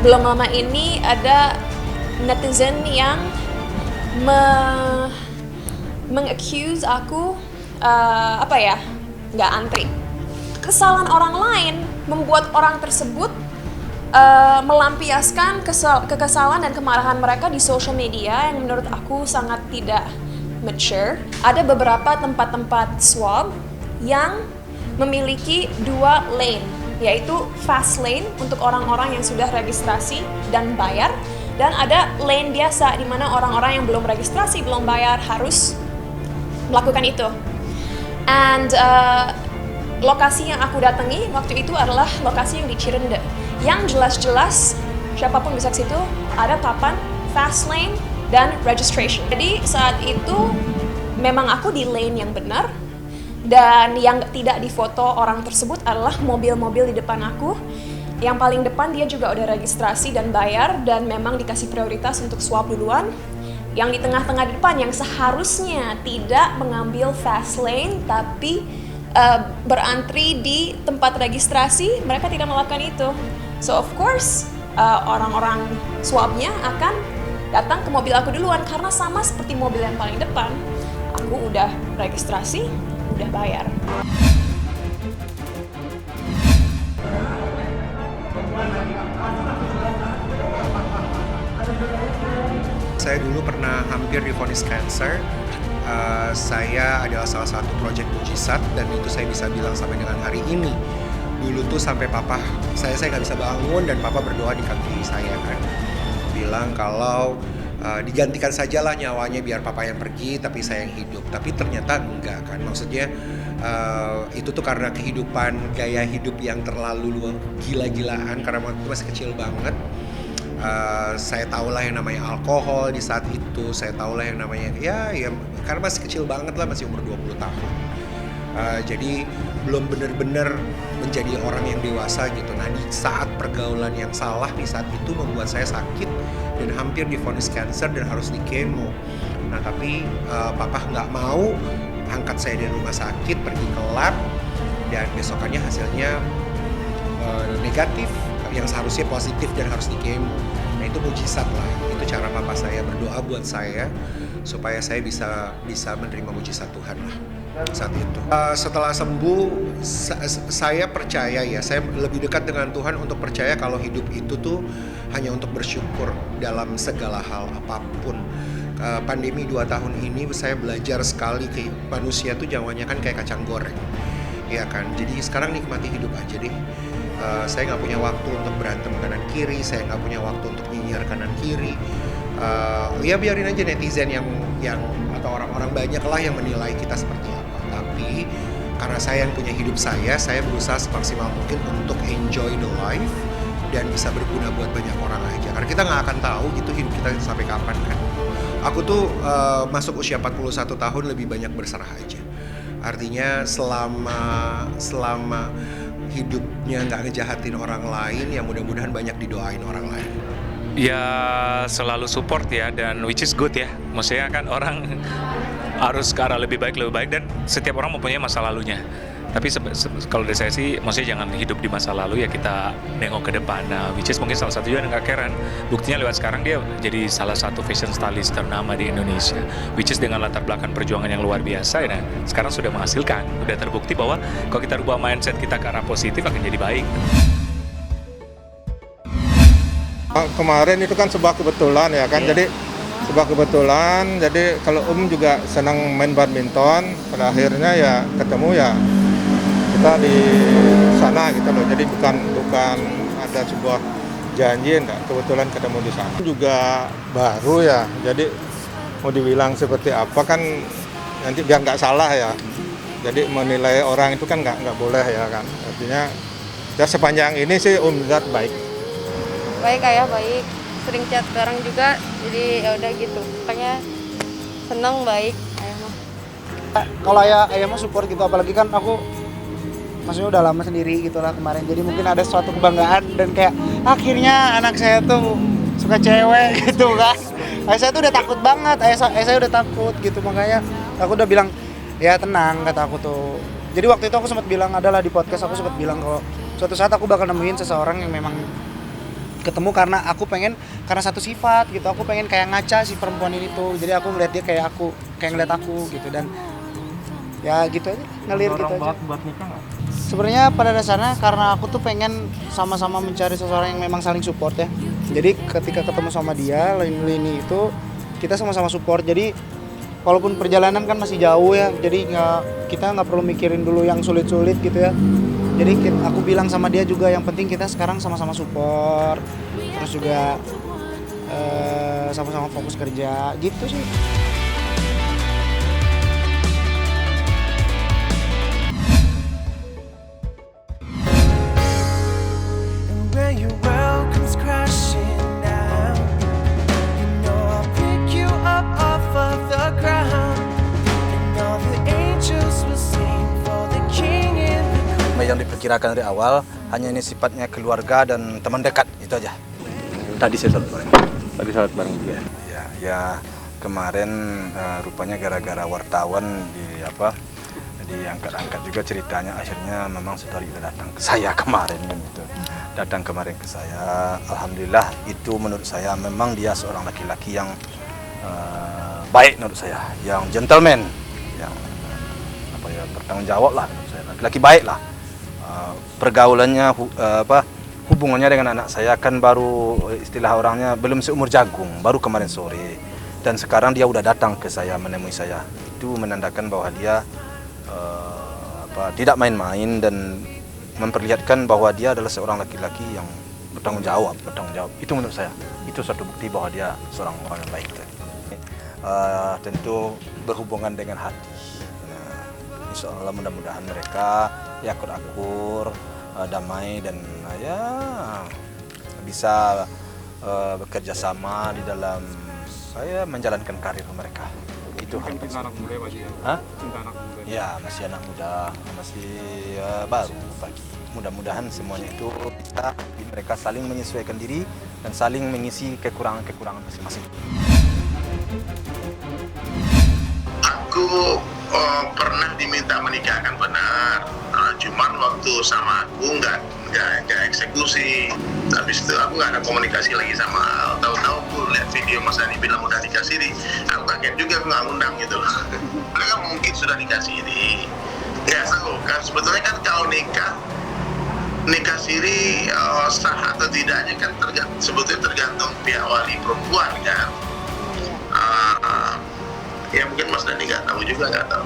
belum lama ini ada netizen yang meng-accuse aku nggak antri. Kesalahan orang lain membuat orang tersebut melampiaskan kekesalan dan kemarahan mereka di social media yang menurut aku sangat tidak mature. Ada beberapa tempat-tempat swab yang memiliki 2 lane, yaitu fast lane untuk orang-orang yang sudah registrasi dan bayar, dan ada lane biasa di mana orang-orang yang belum registrasi, belum bayar harus melakukan itu. And lokasi yang aku datangi waktu itu adalah lokasi yang di Cirende, yang jelas-jelas siapapun bisa ke situ ada papan fast lane dan registration. Jadi saat itu memang aku di lane yang benar, dan yang tidak difoto orang tersebut adalah mobil-mobil di depan aku. Yang paling depan dia juga udah registrasi dan bayar dan memang dikasih prioritas untuk swab duluan. Yang di tengah-tengah depan yang seharusnya tidak mengambil fast lane tapi berantri di tempat registrasi, mereka tidak melakukan itu. So of course orang-orang swabnya akan datang ke mobil aku duluan karena sama seperti mobil yang paling depan. Aku udah registrasi, udah bayar. Saya dulu pernah hampir divonis cancer. Saya adalah salah satu proyek mujizat dan itu saya bisa bilang sampai dengan hari ini. Dulu tuh sampai papa saya nggak bisa bangun dan papa berdoa di kaki saya kan, bilang kalau digantikan sajalah nyawanya biar papa yang pergi tapi saya yang hidup. Tapi ternyata enggak kan, maksudnya itu tuh karena kehidupan gaya hidup yang terlalu gila-gilaan karena waktu itu masih kecil banget. Saya tahulah yang namanya alkohol di saat itu, saya tahulah yang namanya ya karena masih kecil banget lah, masih umur 20 tahun. Jadi belum benar-benar menjadi orang yang dewasa gitu. Nah di saat pergaulan yang salah di saat itu membuat saya sakit dan hampir divonis cancer dan harus di kemo. Nah tapi papa nggak mau angkat saya dari rumah sakit, pergi ke lab dan besokannya hasilnya negatif yang seharusnya positif dan harus di kemo. Nah itu mujizat lah, itu cara papa saya berdoa buat saya supaya saya bisa menerima mujizat Tuhan lah saat itu. Setelah sembuh, saya percaya ya, saya lebih dekat dengan Tuhan untuk percaya kalau hidup itu tuh hanya untuk bersyukur dalam segala hal apapun. Pandemi 2 tahun ini saya belajar sekali ke manusia tuh jawabannya kan kayak kacang goreng, ya kan. Jadi sekarang nikmati hidup aja deh. Saya nggak punya waktu untuk berantem kanan kiri, saya nggak punya waktu untuk nyinyir kanan kiri. Ya biarin aja netizen yang atau orang-orang banyak lah yang menilai kita seperti apa. Tapi karena saya yang punya hidup saya berusaha semaksimal mungkin untuk enjoy the life dan bisa berguna buat banyak orang aja. Karena kita nggak akan tahu gitu hidup kita sampai kapan kan. Aku tuh masuk usia 41 tahun lebih banyak berserah aja. Artinya selama hidupnya nggak ngejahatin orang lain, ya mudah-mudahan banyak didoain orang lain. Ya selalu support ya, dan which is good ya. Maksudnya kan orang harus ke arah lebih baik dan setiap orang mempunyai masa lalunya. Tapi kalau dari saya sih, maksudnya jangan hidup di masa lalu ya, kita nengok ke depan. Nah, which is mungkin salah satu juga Kak Karen. Buktinya lewat sekarang dia jadi salah satu fashion stylist ternama di Indonesia. Which is dengan latar belakang perjuangan yang luar biasa ya. Nah, sekarang sudah menghasilkan, udah terbukti bahwa kalau kita rubah mindset kita ke arah positif akan jadi baik. Kemarin itu kan sebuah kebetulan ya kan, jadi sebuah kebetulan. Jadi kalau juga senang main badminton, pada akhirnya ya ketemu ya kita di sana gitu loh. Jadi bukan ada sebuah janji, enggak, kebetulan ketemu di sana. Juga baru ya, jadi mau dibilang seperti apa kan nanti biar nggak salah ya. Jadi menilai orang itu kan nggak boleh ya kan. Artinya ya sepanjang ini sih Zat baik. Baik ayah, baik, sering chat bareng juga, jadi ya udah gitu, makanya seneng, baik ayah mah. Kalau ayah mah support gitu, apalagi kan aku maksudnya udah lama sendiri gitu lah kemarin, jadi mungkin ada suatu kebanggaan dan kayak akhirnya anak saya tuh suka cewek gitu kan. Ayah saya tuh udah takut banget, ayah saya udah takut gitu, makanya aku udah bilang ya tenang, kata aku tuh. Jadi waktu itu aku sempat bilang, adalah di podcast aku sempat bilang kalau suatu saat aku bakal nemuin seseorang yang memang ketemu karena aku pengen, karena satu sifat gitu, aku pengen kayak ngaca si perempuan ini tuh, jadi aku ngeliat dia kayak ngeliat aku gitu, dan ya gitu aja, ngalir gitu aja. Buat nikah nggak? Sebenarnya pada dasarnya karena aku tuh pengen sama-sama mencari seseorang yang memang saling support ya. Jadi ketika ketemu sama dia, lini itu kita sama-sama support. Jadi walaupun perjalanan kan masih jauh ya, jadi kita nggak perlu mikirin dulu yang sulit-sulit gitu ya. Jadi aku bilang sama dia juga, yang penting kita sekarang sama-sama support, terus juga sama-sama fokus kerja gitu sih. Yang diperkirakan dari awal hanya ini sifatnya keluarga dan teman dekat, itu aja. Tadi saya salat bareng juga. Ya kemarin rupanya gara-gara wartawan diangkat-angkat juga ceritanya, akhirnya memang Saudari udah datang ke saya kemarin gitu. Datang kemarin ke saya, alhamdulillah itu menurut saya memang dia seorang laki-laki yang baik menurut saya, yang gentleman, yang bertanggung jawab lah menurut saya, laki-laki baik lah. Pergaulannya hubungannya dengan anak saya kan baru, istilah orangnya belum seumur jagung, baru kemarin sore, dan sekarang dia udah datang ke saya, menemui saya. Itu menandakan bahwa dia tidak main-main dan memperlihatkan bahwa dia adalah seorang laki-laki yang bertanggung jawab. Itu menurut saya, itu suatu bukti bahwa dia seorang orang yang baik. Tentu berhubungan dengan hati. Insya Allah mudah-mudahan mereka ya akur-akur, damai, dan ya bisa bekerja sama di dalam saya menjalankan karir mereka. Itu hal anak muda masih ya? Hah? Cinta anak muda. Ya, masih anak muda, masih baru pagi. Mudah-mudahan semuanya itu bisa mereka saling menyesuaikan diri dan saling mengisi kekurangan-kekurangan masing-masing. Aku pernah diminta menikahkan, benar. Cuman waktu sama aku nggak eksekusi. Habis itu aku nggak ada komunikasi lagi sama Al. Tahu-tahu aku lihat video Mas Dhani bilang udah dikasih siri. Aku kaget juga, aku nggak undang gitu loh. Mereka mungkin sudah dikasih siri. Nggak tahu kan. Sebetulnya kan kalau nikah siri sah atau tidaknya kan sebetulnya tergantung pihak wali perempuan kan. Ya mungkin Mas Dhani nggak tahu juga, nggak tahu.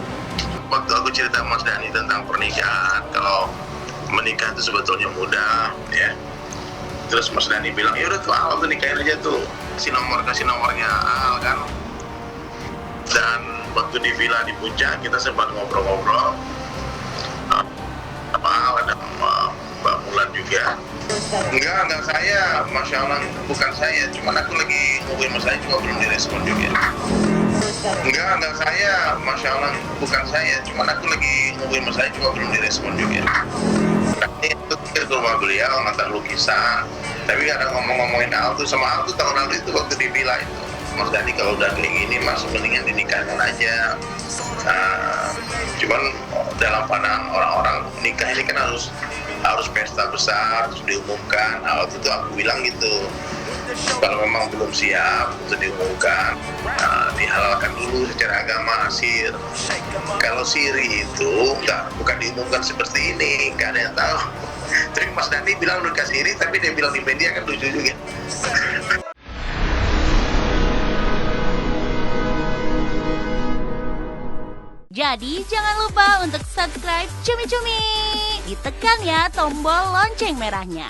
Waktu aku cerita Mas Dhani tentang pernikahan, kalau menikah itu sebetulnya mudah, ya. Terus Mas Dhani bilang, ya udah tuh Al tuh nikahin aja tuh, kasih nomornya Al kan. Dan waktu di villa di Puncak kita sempat ngobrol-ngobrol. Al ada Mbak Mulan juga. Enggak saya, Masya Allah bukan saya, cuman aku lagi ngomongin Mas Dhani cuma belum direspon juga. Enggak saya, Masya Allah bukan saya, cuman aku lagi ngomongin Mas Dhani cuma belum direspon juga. Itu ke rumah beliau ngantar lukisan, tapi nggak ada ngomongin Al tuh. Sama Al tuh tahun lalu itu waktu di villa itu, Mas Dhani kalau udah kayak gini Mas mendingan dinikahkan aja. Cuman dalam pandangan orang-orang nikah ini kan harus pesta besar, terus diumumkan. Waktu itu aku bilang gitu, kalau memang belum siap untuk diumumkan, dihalalkan dulu secara agama sir. Kalau siri itu bukan diumumkan seperti ini, nggak ada yang tahu. Tapi Mas Dhani bilang nikah siri, tapi dia bilang di media kan lucu juga. Jadi jangan lupa untuk subscribe Cumi Cumi. Ditekan ya tombol lonceng merahnya.